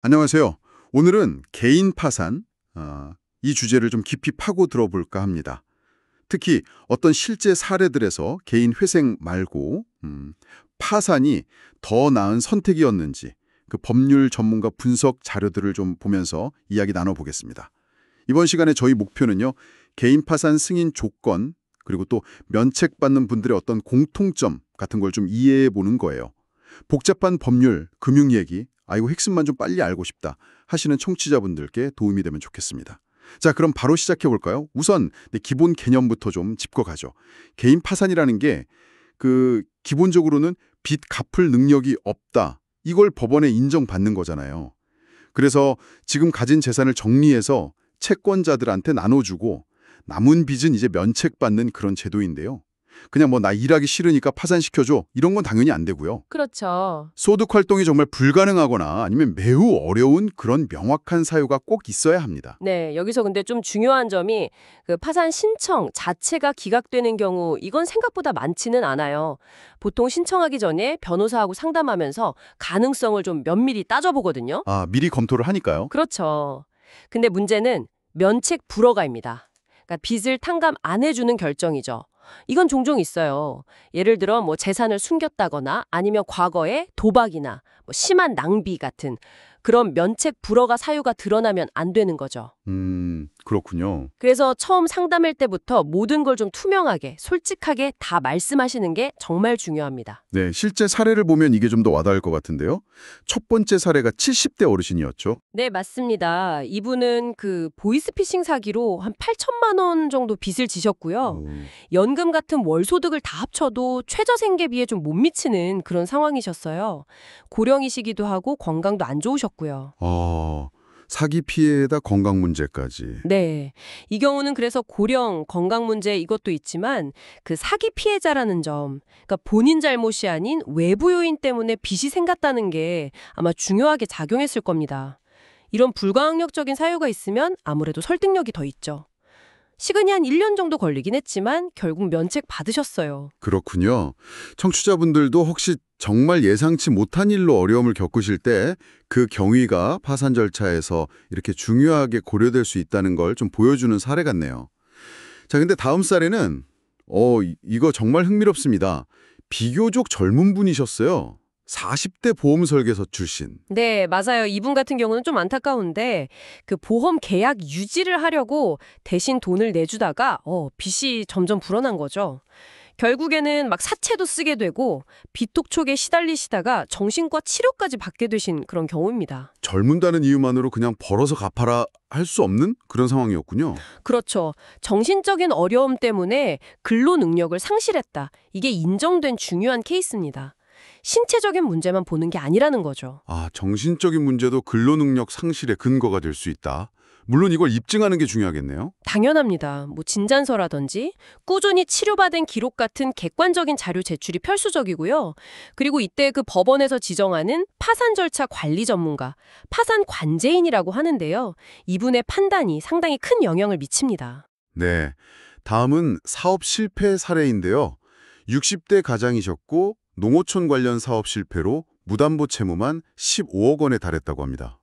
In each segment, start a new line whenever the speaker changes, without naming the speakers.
안녕하세요. 오늘은 개인 파산, 이 주제를 좀 깊이 파고 들어볼까 합니다. 특히 어떤 실제 사례들에서 개인 회생 말고 파산이 더 나은 선택이었는지 그 법률 전문가 분석 자료들을 좀 보면서 이야기 나눠보겠습니다. 이번 시간에 저희 목표는요. 개인 파산 승인 조건 그리고 또 면책받는 분들의 어떤 공통점 같은 걸 좀 이해해 보는 거예요. 복잡한 법률, 금융 얘기, 이거 핵심만 좀 빨리 알고 싶다 하시는 청취자분들께 도움이 되면 좋겠습니다. 자, 그럼 바로 시작해 볼까요? 우선 기본 개념부터 좀 짚고 가죠. 개인 파산이라는 게 기본적으로는 빚 갚을 능력이 없다. 이걸 법원에 인정받는 거잖아요. 그래서 지금 가진 재산을 정리해서 채권자들한테 나눠주고 남은 빚은 이제 면책받는 그런 제도인데요. 그냥 나 일하기 싫으니까 파산시켜줘 이런 건 당연히 안 되고요.
그렇죠.
소득 활동이 정말 불가능하거나 아니면 매우 어려운 그런 명확한 사유가 꼭 있어야 합니다.
네, 여기서 근데 좀 중요한 점이 그 파산 신청 자체가 기각되는 경우 이건 생각보다 많지는 않아요. 보통 신청하기 전에 변호사하고 상담하면서 가능성을 좀 면밀히 따져보거든요.
미리 검토를 하니까요.
그렇죠. 근데 문제는 면책 불허가입니다. 그러니까 빚을 탕감 안 해주는 결정이죠. 이건 종종 있어요. 예를 들어 재산을 숨겼다거나 아니면 과거에 도박이나 심한 낭비 같은 그런 면책 불허가 사유가 드러나면 안 되는 거죠.
그렇군요.
그래서 처음 상담할 때부터 모든 걸 좀 투명하게, 솔직하게 다 말씀하시는 게 정말 중요합니다.
네, 실제 사례를 보면 이게 좀 더 와닿을 것 같은데요. 첫 번째 사례가 70대 어르신이었죠.
네, 맞습니다. 이분은 그 보이스피싱 사기로 한 8천만 원 정도 빚을 지셨고요.
오.
연금 같은 월소득을 다 합쳐도 최저 생계비에 좀 못 미치는 그런 상황이셨어요. 고령이시기도 하고 건강도 안 좋으셨고요.
사기 피해에다 건강 문제까지.
네. 이 경우는 그래서 고령, 건강 문제 이것도 있지만 그 사기 피해자라는 점, 그러니까 본인 잘못이 아닌 외부 요인 때문에 빚이 생겼다는 게 아마 중요하게 작용했을 겁니다. 이런 불가항력적인 사유가 있으면 아무래도 설득력이 더 있죠. 시간이 한 1년 정도 걸리긴 했지만 결국 면책 받으셨어요.
그렇군요. 청취자분들도 혹시 정말 예상치 못한 일로 어려움을 겪으실 때 그 경위가 파산 절차에서 이렇게 중요하게 고려될 수 있다는 걸 좀 보여주는 사례 같네요. 자, 근데 다음 사례는 이거 정말 흥미롭습니다. 비교적 젊은 분이셨어요. 40대 보험 설계사 출신.
네, 맞아요. 이분 같은 경우는 좀 안타까운데 그 보험 계약 유지를 하려고 대신 돈을 내주다가 빚이 점점 불어난 거죠. 결국에는 막 사채도 쓰게 되고 빚독촉에 시달리시다가 정신과 치료까지 받게 되신 그런 경우입니다.
젊은다는 이유만으로 그냥 벌어서 갚아라 할 수 없는 그런 상황이었군요.
그렇죠. 정신적인 어려움 때문에 근로 능력을 상실했다. 이게 인정된 중요한 케이스입니다. 신체적인 문제만 보는 게 아니라는 거죠.
정신적인 문제도 근로능력 상실의 근거가 될 수 있다. 물론 이걸 입증하는 게 중요하겠네요.
당연합니다. 진단서라든지 꾸준히 치료받은 기록 같은 객관적인 자료 제출이 필수적이고요. 그리고 이때 그 법원에서 지정하는 파산 절차 관리 전문가, 파산 관제인이라고 하는데요. 이분의 판단이 상당히 큰 영향을 미칩니다.
네. 다음은 사업 실패 사례인데요. 60대 가장이셨고 농어촌 관련 사업 실패로 무담보 채무만 15억 원에 달했다고 합니다.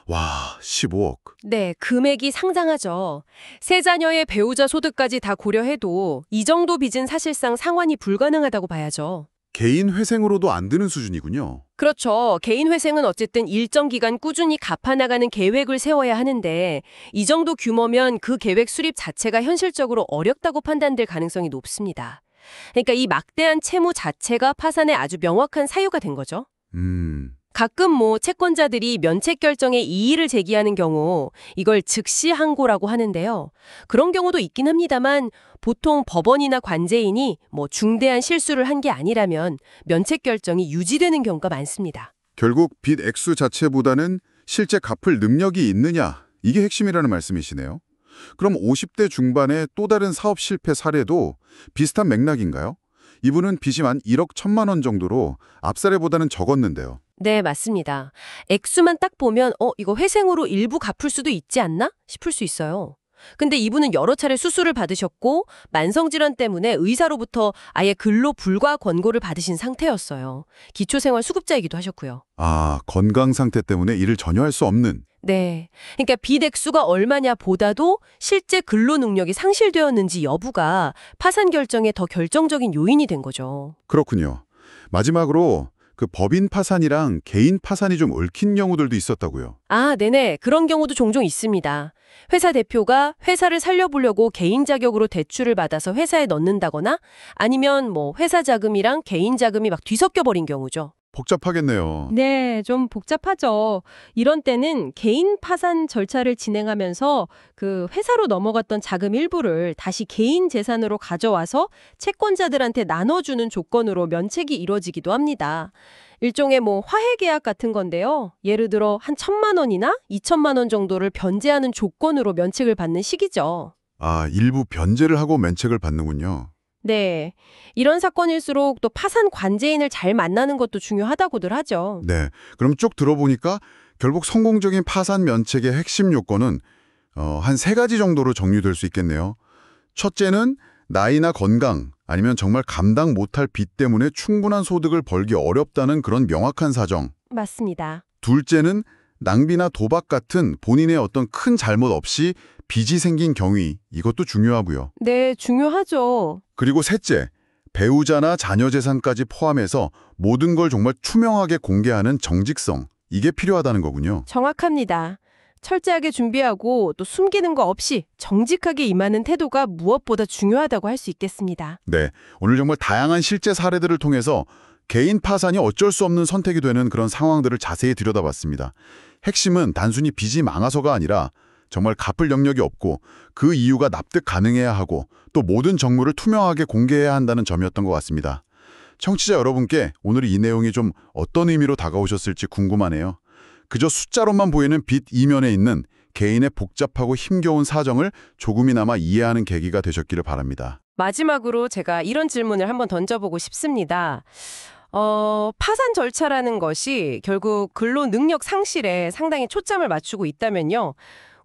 와, 15억.
네, 금액이 상당하죠. 세 자녀의 배우자 소득까지 다 고려해도 이 정도 빚은 사실상 상환이 불가능하다고 봐야죠.
개인 회생으로도 안 드는 수준이군요.
그렇죠. 개인 회생은 어쨌든 일정 기간 꾸준히 갚아나가는 계획을 세워야 하는데 이 정도 규모면 그 계획 수립 자체가 현실적으로 어렵다고 판단될 가능성이 높습니다. 그러니까 이 막대한 채무 자체가 파산의 아주 명확한 사유가 된 거죠. 가끔 채권자들이 면책 결정에 이의를 제기하는 경우 이걸 즉시 항고라고 하는데요. 그런 경우도 있긴 합니다만 보통 법원이나 관제인이 중대한 실수를 한 게 아니라면 면책 결정이 유지되는 경우가 많습니다.
결국 빚 액수 자체보다는 실제 갚을 능력이 있느냐, 이게 핵심이라는 말씀이시네요. 그럼 50대 중반의 또 다른 사업 실패 사례도 비슷한 맥락인가요? 이분은 빚이 한 1억 1천만 원 정도로 앞 사례보다는 적었는데요.
네, 맞습니다. 액수만 딱 보면 이거 회생으로 일부 갚을 수도 있지 않나 싶을 수 있어요. 근데 이분은 여러 차례 수술을 받으셨고 만성질환 때문에 의사로부터 아예 근로 불가 권고를 받으신 상태였어요. 기초생활수급자이기도 하셨고요.
아, 건강 상태 때문에 일을 전혀 할 수 없는.
네. 그러니까 빚액수가 얼마냐 보다도 실제 근로 능력이 상실되었는지 여부가 파산 결정에 더 결정적인 요인이 된 거죠.
그렇군요. 마지막으로 그 법인 파산이랑 개인 파산이 좀 얽힌 경우들도 있었다고요.
아, 네네. 그런 경우도 종종 있습니다. 회사 대표가 회사를 살려보려고 개인 자격으로 대출을 받아서 회사에 넣는다거나 아니면 회사 자금이랑 개인 자금이 막 뒤섞여 버린 경우죠.
복잡하겠네요.
네, 좀 복잡하죠. 이런 때는 개인 파산 절차를 진행하면서 그 회사로 넘어갔던 자금 일부를 다시 개인 재산으로 가져와서 채권자들한테 나눠주는 조건으로 면책이 이루어지기도 합니다. 일종의 화해 계약 같은 건데요. 예를 들어 한 1,000만 원이나 2,000만 원 정도를 변제하는 조건으로 면책을 받는 식이죠.
아, 일부 변제를 하고 면책을 받는군요.
네. 이런 사건일수록 또 파산 관제인을 잘 만나는 것도 중요하다고들 하죠.
네. 그럼 쭉 들어보니까 결국 성공적인 파산 면책의 핵심 요건은 한 3가지 정도로 정리될 수 있겠네요. 첫째는 나이나 건강 아니면 정말 감당 못할 빚 때문에 충분한 소득을 벌기 어렵다는 그런 명확한 사정.
맞습니다.
둘째는 낭비나 도박 같은 본인의 어떤 큰 잘못 없이 빚이 생긴 경위, 이것도 중요하고요.
네, 중요하죠.
그리고 셋째, 배우자나 자녀 재산까지 포함해서 모든 걸 정말 투명하게 공개하는 정직성, 이게 필요하다는 거군요.
정확합니다. 철저하게 준비하고 또 숨기는 거 없이 정직하게 임하는 태도가 무엇보다 중요하다고 할 수 있겠습니다.
네, 오늘 정말 다양한 실제 사례들을 통해서 개인 파산이 어쩔 수 없는 선택이 되는 그런 상황들을 자세히 들여다봤습니다. 핵심은 단순히 빚이 많아서가 아니라 정말 갚을 영역이 없고 그 이유가 납득 가능해야 하고 또 모든 정보를 투명하게 공개해야 한다는 점이었던 것 같습니다. 청취자 여러분께 오늘 이 내용이 좀 어떤 의미로 다가오셨을지 궁금하네요. 그저 숫자로만 보이는 빚 이면에 있는 개인의 복잡하고 힘겨운 사정을 조금이나마 이해하는 계기가 되셨기를 바랍니다.
마지막으로 제가 이런 질문을 한번 던져보고 싶습니다. 파산 절차라는 것이 결국 근로 능력 상실에 상당히 초점을 맞추고 있다면요.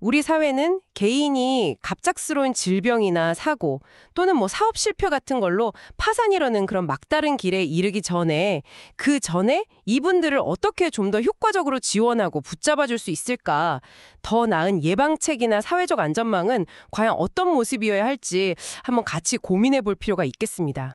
우리 사회는 개인이 갑작스러운 질병이나 사고 또는 사업 실패 같은 걸로 파산이라는 그런 막다른 길에 이르기 전에 그 전에 이분들을 어떻게 좀 더 효과적으로 지원하고 붙잡아 줄 수 있을까? 더 나은 예방책이나 사회적 안전망은 과연 어떤 모습이어야 할지 한번 같이 고민해 볼 필요가 있겠습니다.